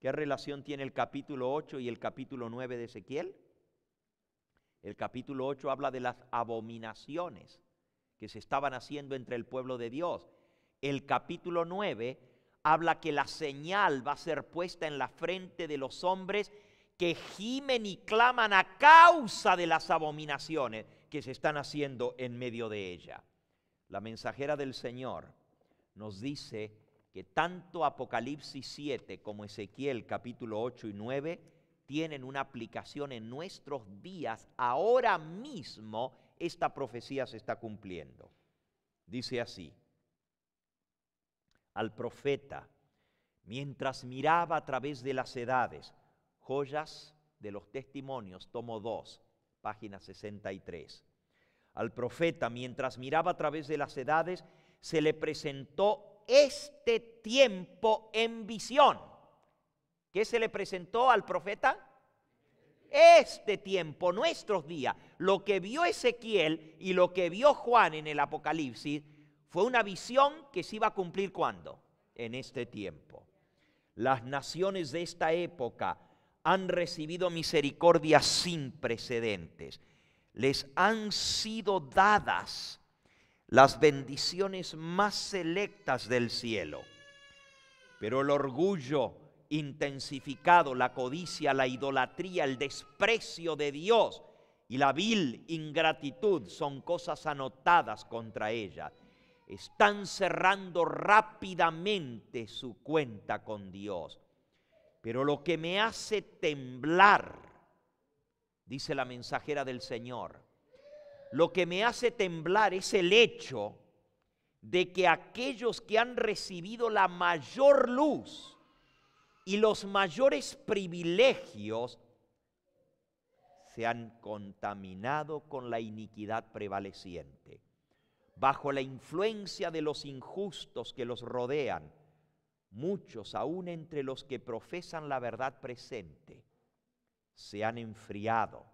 ¿Qué relación tiene el capítulo 8 y el capítulo 9 de Ezequiel? El capítulo 8 habla de las abominaciones que se estaban haciendo entre el pueblo de Dios. El capítulo 9 habla que la señal va a ser puesta en la frente de los hombres que gimen y claman a causa de las abominaciones que se están haciendo en medio de ella. La mensajera del Señor nos dice que tanto Apocalipsis 7 como Ezequiel capítulo 8 y 9 tienen una aplicación en nuestros días. Ahora mismo esta profecía se está cumpliendo. Dice así: al profeta, mientras miraba a través de las edades, Joyas de los Testimonios, tomo 2, página 63. Al profeta, mientras miraba a través de las edades, se le presentó este tiempo en visión. ¿Qué se le presentó al profeta? Este tiempo, nuestros días. Lo que vio Ezequiel y lo que vio Juan en el Apocalipsis fue una visión que se iba a cumplir ¿cuándo? En este tiempo. Las naciones de esta época han recibido misericordia sin precedentes. Les han sido dadas las bendiciones más selectas del cielo. Pero el orgullo intensificado, la codicia, la idolatría, el desprecio de Dios y la vil ingratitud son cosas anotadas contra ella. Están cerrando rápidamente su cuenta con Dios. Pero lo que me hace temblar, dice la mensajera del Señor, lo que me hace temblar es el hecho de que aquellos que han recibido la mayor luz y los mayores privilegios se han contaminado con la iniquidad prevaleciente. Bajo la influencia de los injustos que los rodean, muchos, aún entre los que profesan la verdad presente, se han enfriado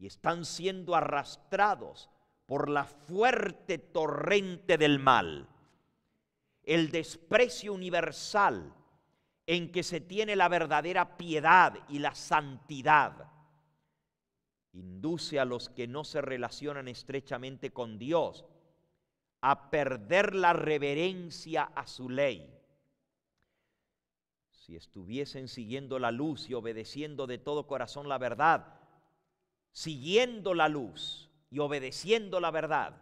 y están siendo arrastrados por la fuerte torrente del mal. El desprecio universal en que se tiene la verdadera piedad y la santidad induce a los que no se relacionan estrechamente con Dios a perder la reverencia a su ley. Si estuviesen siguiendo la luz y obedeciendo de todo corazón la verdad, siguiendo la luz y obedeciendo la verdad,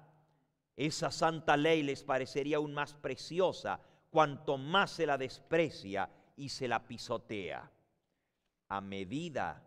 esa santa ley les parecería aún más preciosa cuanto más se la desprecia y se la pisotea. A medida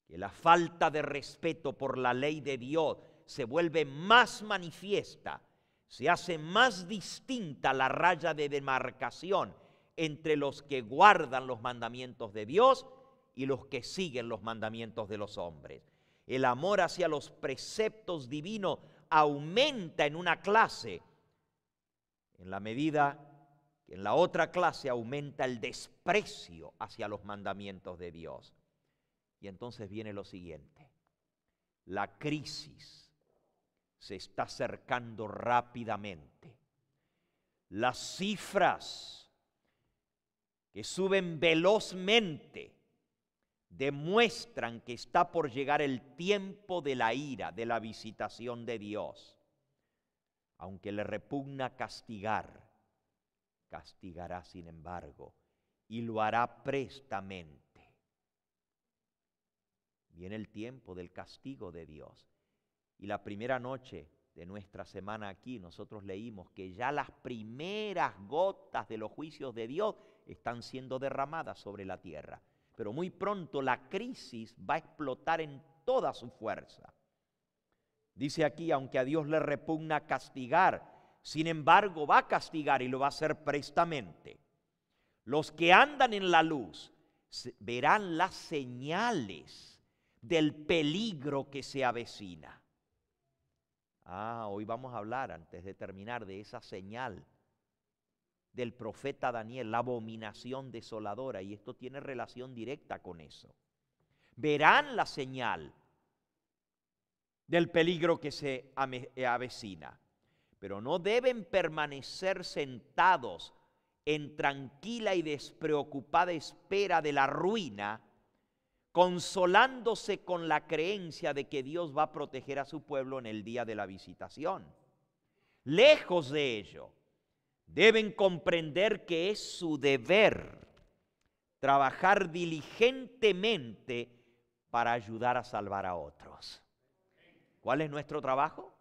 que la falta de respeto por la ley de Dios se vuelve más manifiesta, se hace más distinta la raya de demarcación entre los que guardan los mandamientos de Dios y los que siguen los mandamientos de los hombres. El amor hacia los preceptos divinos aumenta en una clase, en la medida que en la otra clase aumenta el desprecio hacia los mandamientos de Dios. Y entonces viene lo siguiente: la crisis se está acercando rápidamente. Las cifras que suben velozmente demuestran que está por llegar el tiempo de la ira, de la visitación de Dios. Aunque le repugna castigar, castigará sin embargo, y lo hará prestamente. Viene el tiempo del castigo de Dios. Y la primera noche de nuestra semana aquí nosotros leímos que ya las primeras gotas de los juicios de Dios están siendo derramadas sobre la tierra. Pero muy pronto la crisis va a explotar en toda su fuerza. Dice aquí, aunque a Dios le repugna castigar, sin embargo va a castigar y lo va a hacer prestamente. Los que andan en la luz verán las señales del peligro que se avecina. Hoy vamos a hablar, antes de terminar, de esa señal del profeta Daniel, la abominación desoladora, y esto tiene relación directa con eso. Verán la señal del peligro que se avecina, pero no deben permanecer sentados en tranquila y despreocupada espera de la ruina, consolándose con la creencia de que Dios va a proteger a su pueblo en el día de la visitación. Lejos de ello, deben comprender que es su deber trabajar diligentemente para ayudar a salvar a otros. ¿Cuál es nuestro trabajo?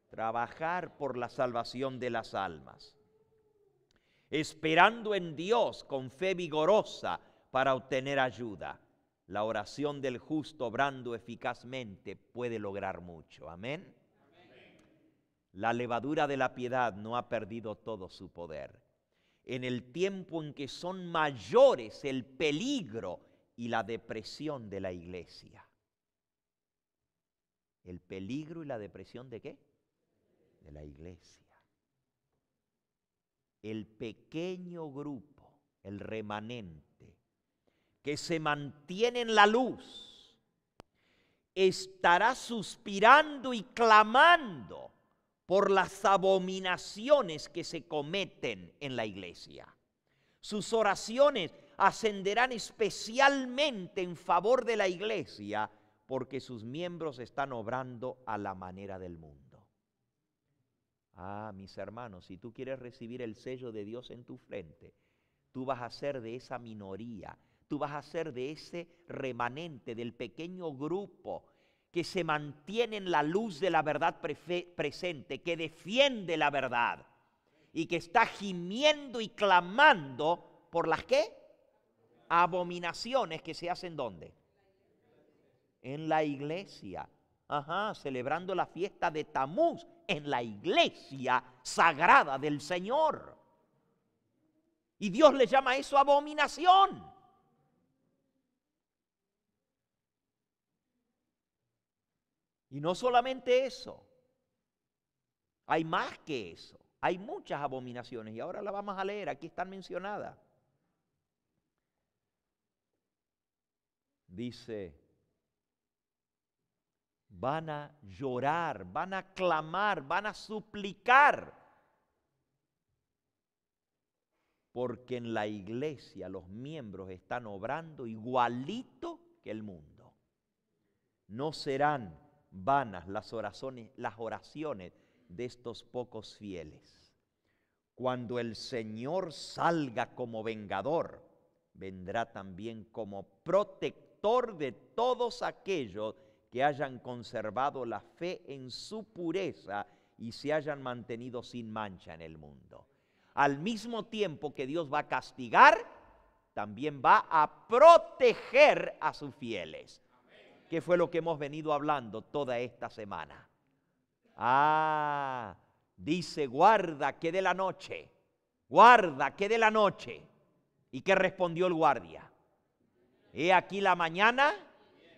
Trabajar por la salvación de las almas, esperando en Dios con fe vigorosa para obtener ayuda. La oración del justo obrando eficazmente puede lograr mucho. Amén. La levadura de la piedad no ha perdido todo su poder. En el tiempo en que son mayores el peligro y la depresión de la iglesia. ¿El peligro y la depresión de qué? De la iglesia. El pequeño grupo, el remanente, que se mantiene en la luz, estará suspirando y clamando por las abominaciones que se cometen en la iglesia. Sus oraciones ascenderán especialmente en favor de la iglesia porque sus miembros están obrando a la manera del mundo. Ah, mis hermanos, si tú quieres recibir el sello de Dios en tu frente, tú vas a ser de esa minoría, tú vas a ser de ese remanente, del pequeño grupo que se mantiene en la luz de la verdad presente, que defiende la verdad y que está gimiendo y clamando por las ¿qué? Abominaciones que se hacen ¿dónde? En la iglesia. Ajá, celebrando la fiesta de Tamuz en la iglesia sagrada del Señor. Y Dios le llama eso abominación. Y no solamente eso, hay más que eso, hay muchas abominaciones y ahora las vamos a leer, aquí están mencionadas. Dice, van a llorar, van a clamar, van a suplicar, porque en la iglesia los miembros están obrando igualito que el mundo. No serán vanas las oraciones de estos pocos fieles. Cuando el Señor salga como vengador, vendrá también como protector de todos aquellos que hayan conservado la fe en su pureza y se hayan mantenido sin mancha en el mundo. Al mismo tiempo que Dios va a castigar, también va a proteger a sus fieles. ¿Qué fue lo que hemos venido hablando toda esta semana? Dice, guarda que de la noche, guarda que de la noche. ¿Y qué respondió el guardia? He aquí la mañana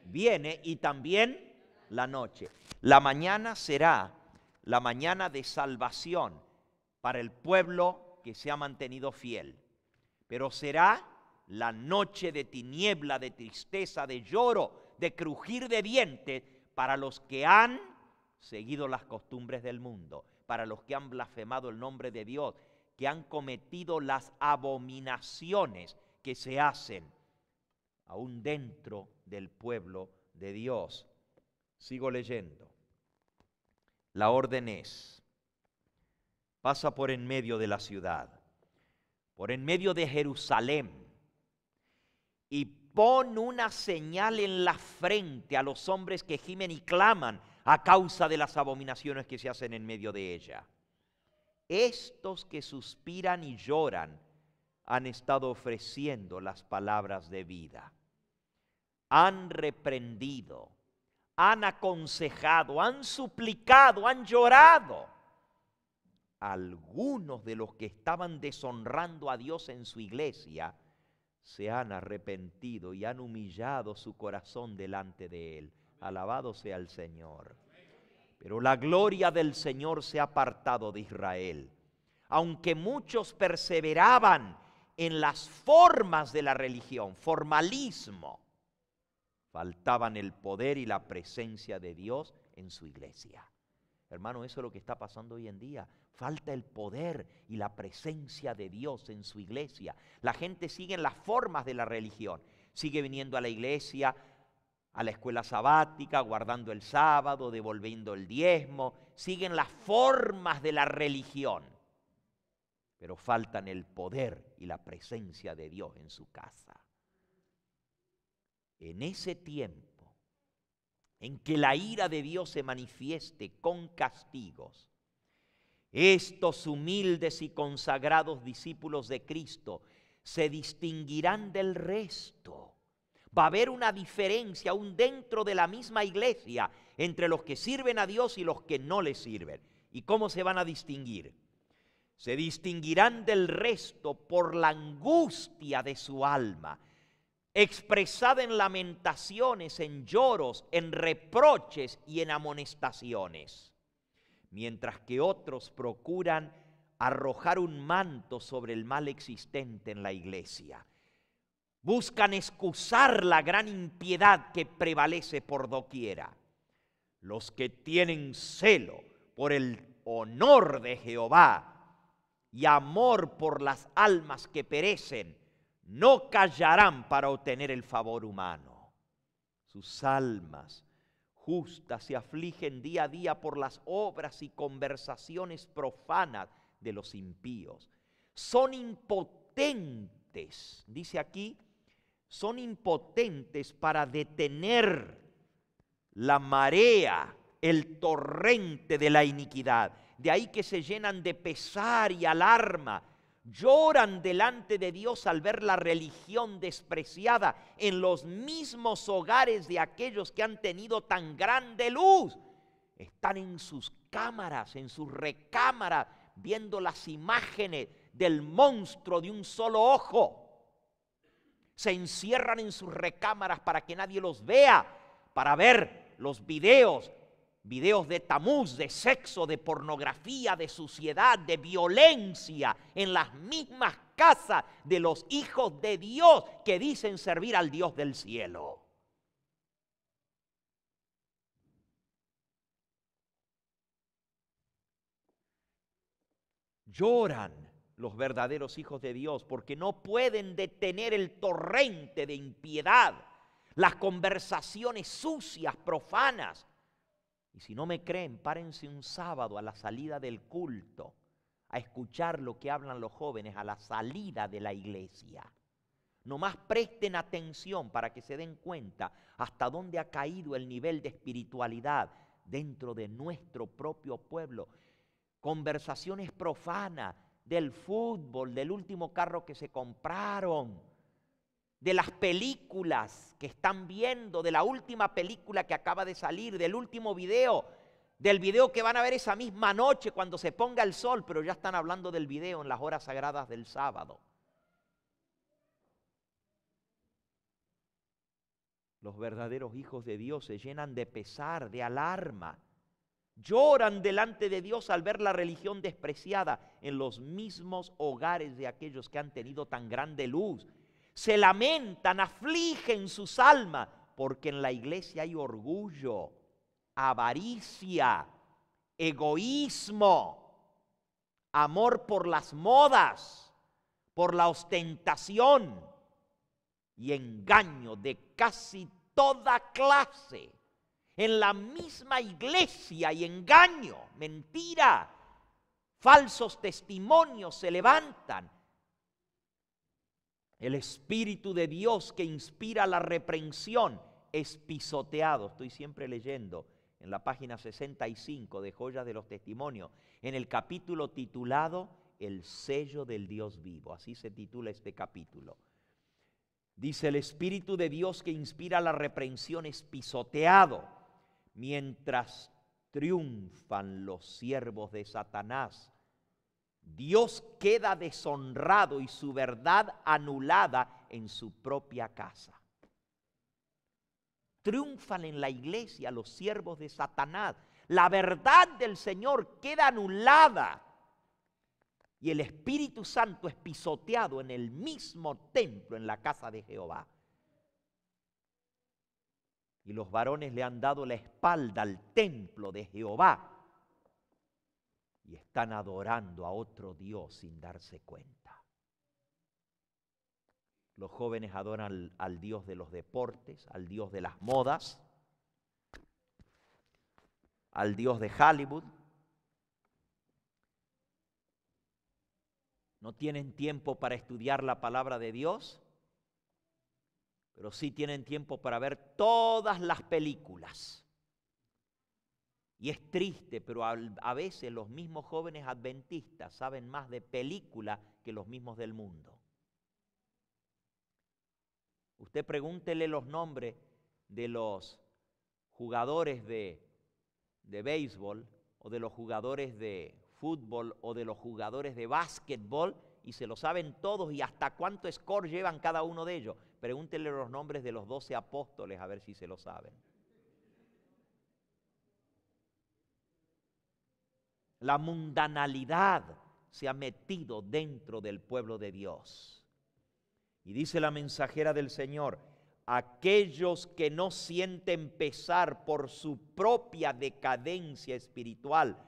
viene y también la noche. La mañana será la mañana de salvación para el pueblo que se ha mantenido fiel. Pero será la noche de tiniebla, de tristeza, de lloro, de crujir de dientes para los que han seguido las costumbres del mundo, para los que han blasfemado el nombre de Dios, que han cometido las abominaciones que se hacen aún dentro del pueblo de Dios. Sigo leyendo. La orden es, pasa por en medio de la ciudad, por en medio de Jerusalén, y pon una señal en la frente a los hombres que gimen y claman a causa de las abominaciones que se hacen en medio de ella. Estos que suspiran y lloran han estado ofreciendo las palabras de vida. Han reprendido, han aconsejado, han suplicado, han llorado. Algunos de los que estaban deshonrando a Dios en su iglesia se han arrepentido y han humillado su corazón delante de Él. Alabado sea el Señor. Pero la gloria del Señor se ha apartado de Israel. Aunque muchos perseveraban en las formas de la religión, formalismo, faltaban el poder y la presencia de Dios en su iglesia. Hermano, eso es lo que está pasando hoy en día. Falta el poder y la presencia de Dios en su iglesia. La gente sigue en las formas de la religión. Sigue viniendo a la iglesia, a la escuela sabática, guardando el sábado, devolviendo el diezmo. Siguen las formas de la religión. Pero faltan el poder y la presencia de Dios en su casa. En ese tiempo en que la ira de Dios se manifieste con castigos, estos humildes y consagrados discípulos de Cristo se distinguirán del resto. Va a haber una diferencia aún dentro de la misma iglesia entre los que sirven a Dios y los que no le sirven. ¿Y cómo se van a distinguir? Se distinguirán del resto por la angustia de su alma, expresada en lamentaciones, en lloros, en reproches y en amonestaciones. Mientras que otros procuran arrojar un manto sobre el mal existente en la iglesia. Buscan excusar la gran impiedad que prevalece por doquiera. Los que tienen celo por el honor de Jehová y amor por las almas que perecen, no callarán para obtener el favor humano. Sus almas justas se afligen día a día por las obras y conversaciones profanas de los impíos. Son impotentes, dice aquí, son impotentes para detener la marea, el torrente de la iniquidad. De ahí que se llenan de pesar y alarma. Lloran delante de Dios al ver la religión despreciada en los mismos hogares de aquellos que han tenido tan grande luz. Están en sus cámaras, en sus recámaras, viendo las imágenes del monstruo de un solo ojo. Se encierran en sus recámaras para que nadie los vea, para ver los videos de Tamuz, de sexo, de pornografía, de suciedad, de violencia en las mismas casas de los hijos de Dios que dicen servir al Dios del cielo. Lloran los verdaderos hijos de Dios porque no pueden detener el torrente de impiedad, las conversaciones sucias, profanas. Y si no me creen, párense un sábado a la salida del culto a escuchar lo que hablan los jóvenes a la salida de la iglesia. Nomás presten atención para que se den cuenta hasta dónde ha caído el nivel de espiritualidad dentro de nuestro propio pueblo. Conversaciones profanas del fútbol, del último carro que se compraron, de las películas que están viendo, de la última película que acaba de salir, del último video, del video que van a ver esa misma noche cuando se ponga el sol, pero ya están hablando del video en las horas sagradas del sábado. Los verdaderos hijos de Dios se llenan de pesar, de alarma. Lloran delante de Dios al ver la religión despreciada en los mismos hogares de aquellos que han tenido tan grande luz. Se lamentan, afligen sus almas, porque en la iglesia hay orgullo, avaricia, egoísmo, amor por las modas, por la ostentación y engaño de casi toda clase. En la misma iglesia hay engaño, mentira, falsos testimonios se levantan. El Espíritu de Dios que inspira la reprensión es pisoteado. Estoy siempre leyendo en la página 65 de Joyas de los Testimonios, en el capítulo titulado El sello del Dios vivo. Así se titula este capítulo. Dice: el Espíritu de Dios que inspira la reprensión es pisoteado, mientras triunfan los siervos de Satanás. Dios queda deshonrado y su verdad anulada en su propia casa. Triunfan en la iglesia los siervos de Satanás. La verdad del Señor queda anulada y el Espíritu Santo es pisoteado en el mismo templo, en la casa de Jehová. Y los varones le han dado la espalda al templo de Jehová y están adorando a otro Dios sin darse cuenta. Los jóvenes adoran al Dios de los deportes, al Dios de las modas, al Dios de Hollywood. No tienen tiempo para estudiar la palabra de Dios, pero sí tienen tiempo para ver todas las películas. Y es triste, pero a veces los mismos jóvenes adventistas saben más de película que los mismos del mundo. Usted pregúntele los nombres de los jugadores de béisbol o de los jugadores de fútbol o de los jugadores de básquetbol y se lo saben todos y hasta cuánto score llevan cada uno de ellos. Pregúntele los nombres de los 12 apóstoles a ver si se lo saben. La mundanalidad se ha metido dentro del pueblo de Dios. Y dice la mensajera del Señor, aquellos que no sienten pesar por su propia decadencia espiritual,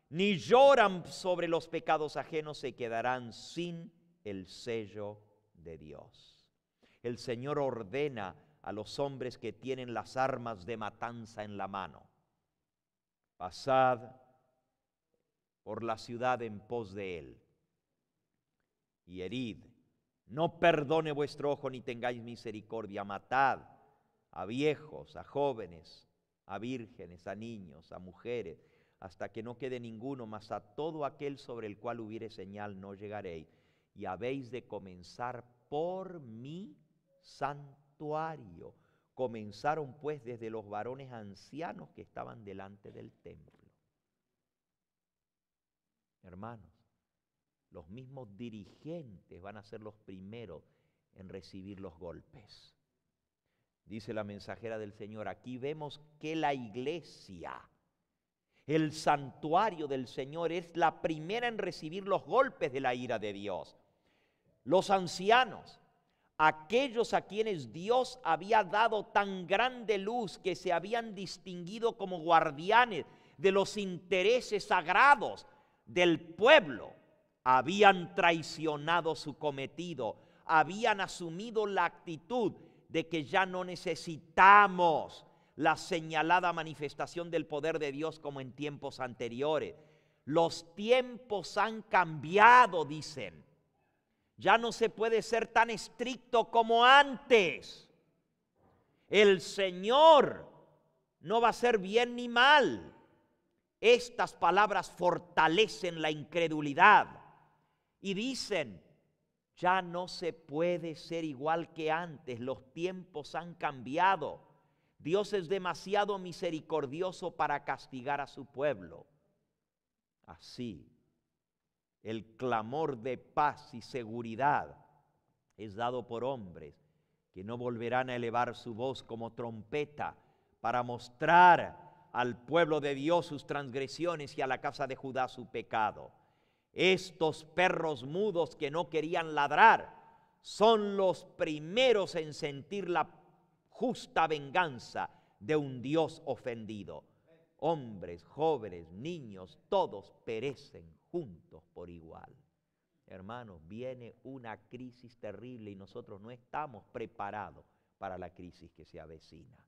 ni lloran sobre los pecados ajenos, se quedarán sin el sello de Dios. El Señor ordena a los hombres que tienen las armas de matanza en la mano: pasad por la ciudad en pos de él y herid. No perdone vuestro ojo ni tengáis misericordia. Matad a viejos, a jóvenes, a vírgenes, a niños, a mujeres, hasta que no quede ninguno, mas a todo aquel sobre el cual hubiere señal no llegaréis. Y habéis de comenzar por mi santuario. Comenzaron pues desde los varones ancianos que estaban delante del templo. Hermanos, los mismos dirigentes van a ser los primeros en recibir los golpes. Dice la mensajera del Señor, aquí vemos que la iglesia, el santuario del Señor, es la primera en recibir los golpes de la ira de Dios. Los ancianos, aquellos a quienes Dios había dado tan grande luz que se habían distinguido como guardianes de los intereses sagrados del pueblo, habían traicionado su cometido, habían asumido la actitud de que ya no necesitamos la señalada manifestación del poder de Dios como en tiempos anteriores. Los tiempos han cambiado, dicen. Ya no se puede ser tan estricto como antes. El Señor no va a ser bien ni mal. Estas palabras fortalecen la incredulidad. Y dicen, ya no se puede ser igual que antes, los tiempos han cambiado. Dios es demasiado misericordioso para castigar a su pueblo. Así, el clamor de paz y seguridad es dado por hombres que no volverán a elevar su voz como trompeta para mostrar al pueblo de Dios sus transgresiones y a la casa de Judá su pecado. Estos perros mudos que no querían ladrar son los primeros en sentir la justa venganza de un Dios ofendido. Hombres, jóvenes, niños, todos perecen juntos por igual. Hermanos, viene una crisis terrible y nosotros no estamos preparados para la crisis que se avecina.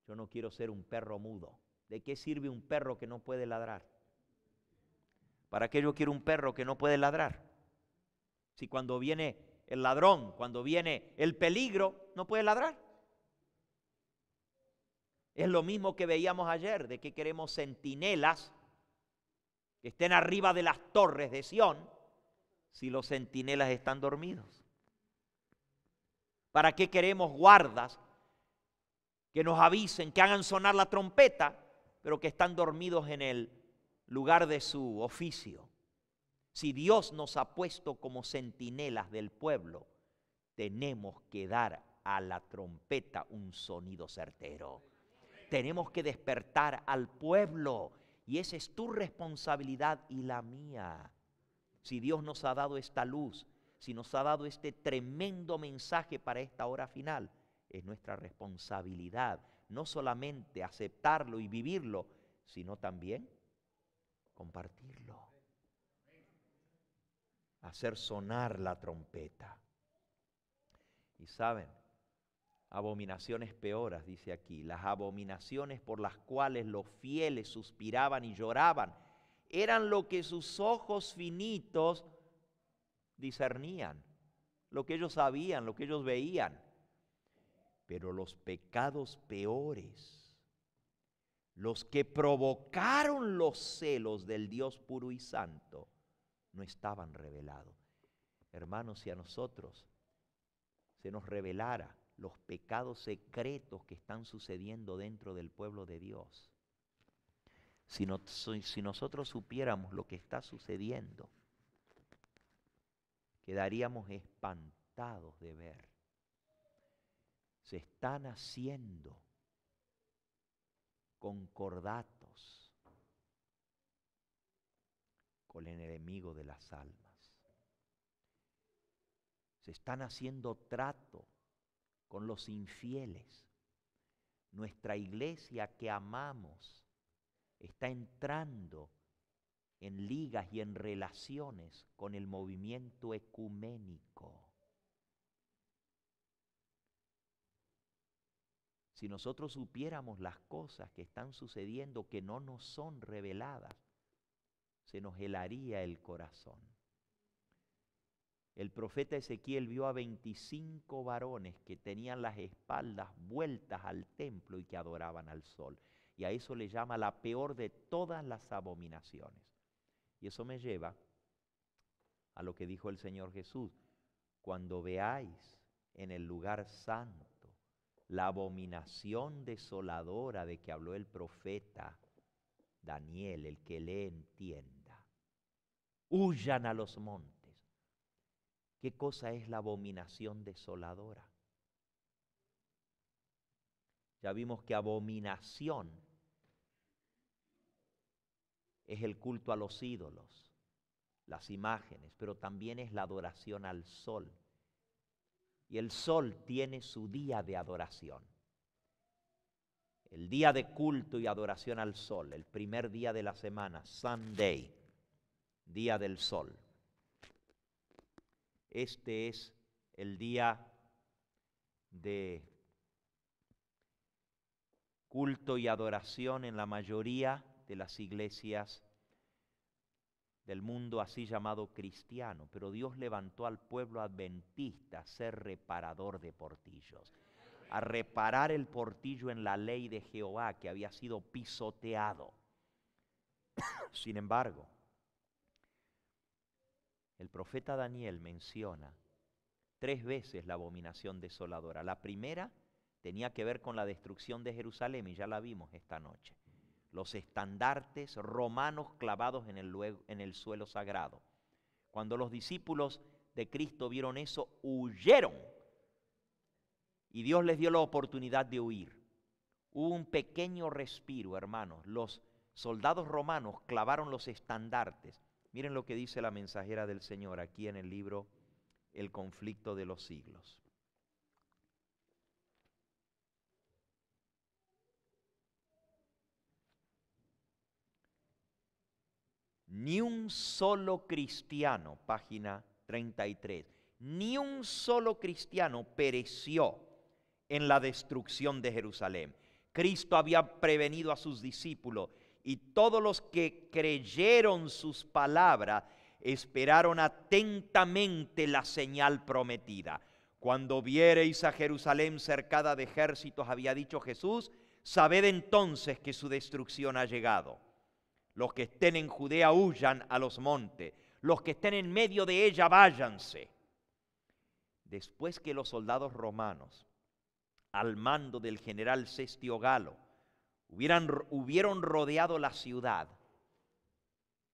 Yo no quiero ser un perro mudo. ¿De qué sirve un perro que no puede ladrar? ¿Para qué yo quiero un perro que no puede ladrar? Si cuando viene el ladrón, cuando viene el peligro, no puede ladrar. Es lo mismo que veíamos ayer, de que queremos centinelas que estén arriba de las torres de Sión, si los centinelas están dormidos. ¿Para qué queremos guardas que nos avisen, que hagan sonar la trompeta, pero que están dormidos en el lugar de su oficio? Si Dios nos ha puesto como centinelas del pueblo, tenemos que dar a la trompeta un sonido certero. Tenemos que despertar al pueblo y esa es tu responsabilidad y la mía. Si Dios nos ha dado esta luz, si nos ha dado este tremendo mensaje para esta hora final, es nuestra responsabilidad no solamente aceptarlo y vivirlo, sino también compartirlo, hacer sonar la trompeta. Y saben, abominaciones peoras, dice aquí, las abominaciones por las cuales los fieles suspiraban y lloraban, eran lo que sus ojos finitos discernían, lo que ellos sabían, lo que ellos veían. Pero los pecados peores, los que provocaron los celos del Dios puro y santo, no estaban revelados. Hermanos, si a nosotros se nos revelara los pecados secretos que están sucediendo dentro del pueblo de Dios, si nosotros supiéramos lo que está sucediendo, quedaríamos espantados de ver. Se están haciendo concordatos con el enemigo de las almas. Se están haciendo trato con los infieles. Nuestra iglesia que amamos está entrando en ligas y en relaciones con el movimiento ecuménico. Si nosotros supiéramos las cosas que están sucediendo que no nos son reveladas, se nos helaría el corazón. El profeta Ezequiel vio a 25 varones que tenían las espaldas vueltas al templo y que adoraban al sol. Y a eso le llama la peor de todas las abominaciones. Y eso me lleva a lo que dijo el Señor Jesús: cuando veáis en el lugar santo la abominación desoladora de que habló el profeta Daniel, el que le entienda, huyan a los montes. ¿Qué cosa es la abominación desoladora? Ya vimos que abominación es el culto a los ídolos, las imágenes, pero también es la adoración al sol. Y el sol tiene su día de adoración. El día de culto y adoración al sol, el primer día de la semana, Sunday, día del sol. Este es el día de culto y adoración en la mayoría de las iglesias del mundo así llamado cristiano, pero Dios levantó al pueblo adventista a ser reparador de portillos, a reparar el portillo en la ley de Jehová que había sido pisoteado. Sin embargo, el profeta Daniel menciona 3 veces la abominación desoladora. La primera tenía que ver con la destrucción de Jerusalén y ya la vimos esta noche. Los estandartes romanos clavados en el suelo sagrado. Cuando los discípulos de Cristo vieron eso, huyeron. Y Dios les dio la oportunidad de huir. Hubo un pequeño respiro, hermanos. Los soldados romanos clavaron los estandartes. Miren lo que dice la mensajera del Señor aquí en el libro El conflicto de los siglos. Ni un solo cristiano, página 33, ni un solo cristiano pereció en la destrucción de Jerusalén. Cristo había prevenido a sus discípulos y todos los que creyeron sus palabras esperaron atentamente la señal prometida. Cuando viereis a Jerusalén cercada de ejércitos, había dicho Jesús, sabed entonces que su destrucción ha llegado. Los que estén en Judea huyan a los montes, los que estén en medio de ella váyanse. Después que los soldados romanos, al mando del general Cestio Galo, hubieron rodeado la ciudad,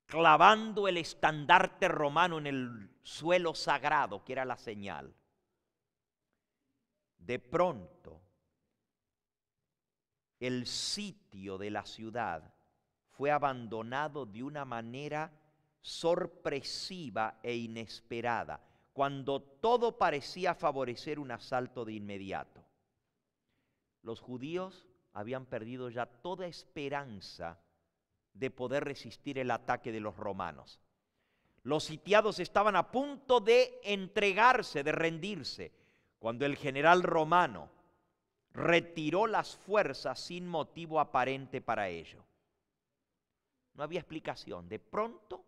clavando el estandarte romano en el suelo sagrado, que era la señal, de pronto el sitio de la ciudad fue abandonado de una manera sorpresiva e inesperada, cuando todo parecía favorecer un asalto de inmediato. Los judíos habían perdido ya toda esperanza de poder resistir el ataque de los romanos. Los sitiados estaban a punto de entregarse, de rendirse, cuando el general romano retiró las fuerzas sin motivo aparente para ello. No había explicación. De pronto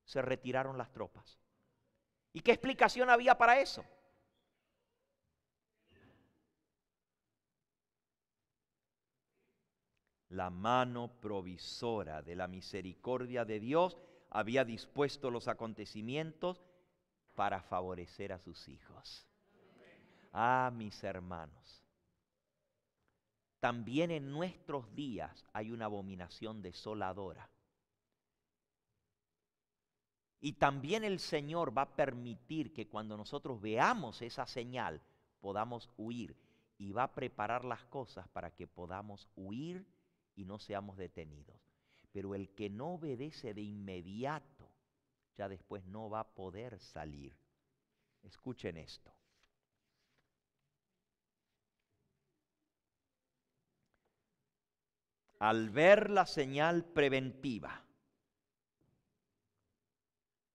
se retiraron las tropas. ¿Y qué explicación había para eso? La mano provisora de la misericordia de Dios había dispuesto los acontecimientos para favorecer a sus hijos. Ah, mis hermanos, también en nuestros días hay una abominación desoladora. Y también el Señor va a permitir que cuando nosotros veamos esa señal podamos huir, y va a preparar las cosas para que podamos huir y no seamos detenidos. Pero el que no obedece de inmediato, ya después no va a poder salir. Escuchen esto. Al ver la señal preventiva,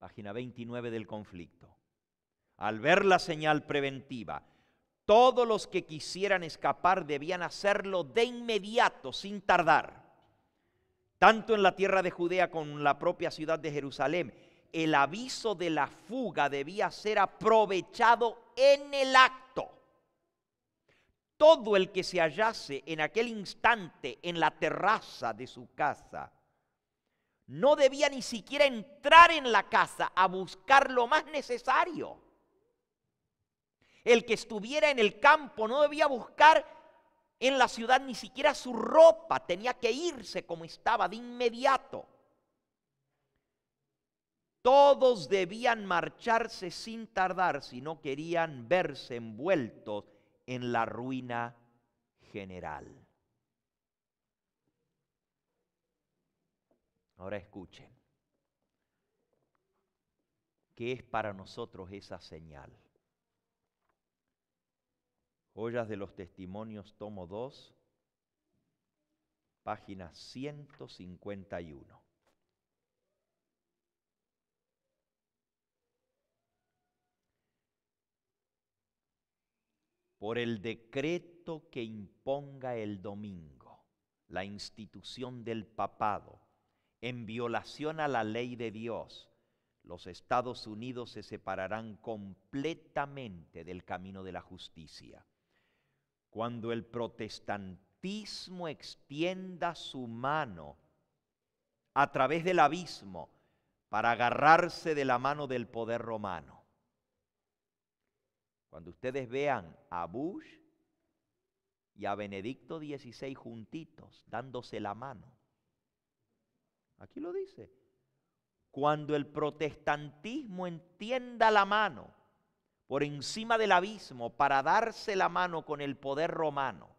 página 29 del conflicto, al ver la señal preventiva, todos los que quisieran escapar debían hacerlo de inmediato, sin tardar. Tanto en la tierra de Judea como en la propia ciudad de Jerusalén, el aviso de la fuga debía ser aprovechado en el acto. Todo el que se hallase en aquel instante en la terraza de su casa no debía ni siquiera entrar en la casa a buscar lo más necesario. El que estuviera en el campo no debía buscar en la ciudad ni siquiera su ropa, tenía que irse como estaba de inmediato. Todos debían marcharse sin tardar si no querían verse envueltos en la ruina general. Ahora escuchen, ¿qué es para nosotros esa señal? Joyas de los Testimonios, tomo 2, página 151. Por el decreto que imponga el domingo, la institución del papado, en violación a la ley de Dios, los Estados Unidos se separarán completamente del camino de la justicia. Cuando el protestantismo extienda su mano a través del abismo para agarrarse de la mano del poder romano. Cuando ustedes vean a Bush y a Benedicto XVI juntitos, dándose la mano. Aquí lo dice. Cuando el protestantismo entienda la mano por encima del abismo para darse la mano con el poder romano,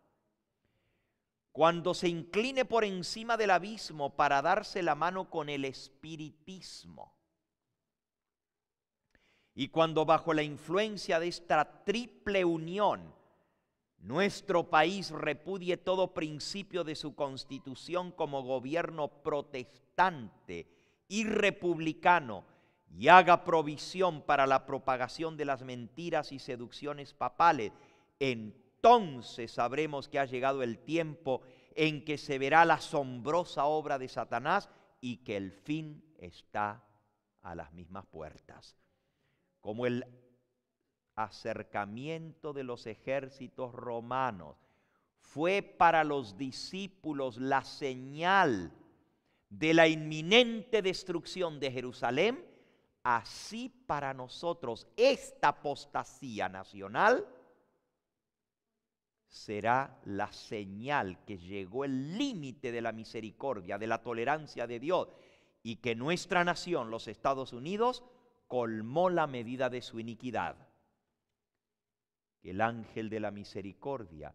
cuando se incline por encima del abismo para darse la mano con el espiritismo, y cuando bajo la influencia de esta triple unión nuestro país repudie todo principio de su constitución como gobierno protestante y republicano y haga provisión para la propagación de las mentiras y seducciones papales, entonces sabremos que ha llegado el tiempo en que se verá la asombrosa obra de Satanás y que el fin está a las mismas puertas. Como el acercamiento de los ejércitos romanos fue para los discípulos la señal de la inminente destrucción de Jerusalén, así para nosotros esta apostasía nacional será la señal que llegó el límite de la misericordia, de la tolerancia de Dios, y que nuestra nación, los Estados Unidos, colmó la medida de su iniquidad. El ángel de la misericordia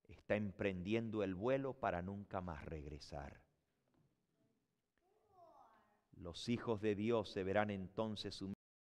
está emprendiendo el vuelo para nunca más regresar. Los hijos de Dios se verán entonces sumidos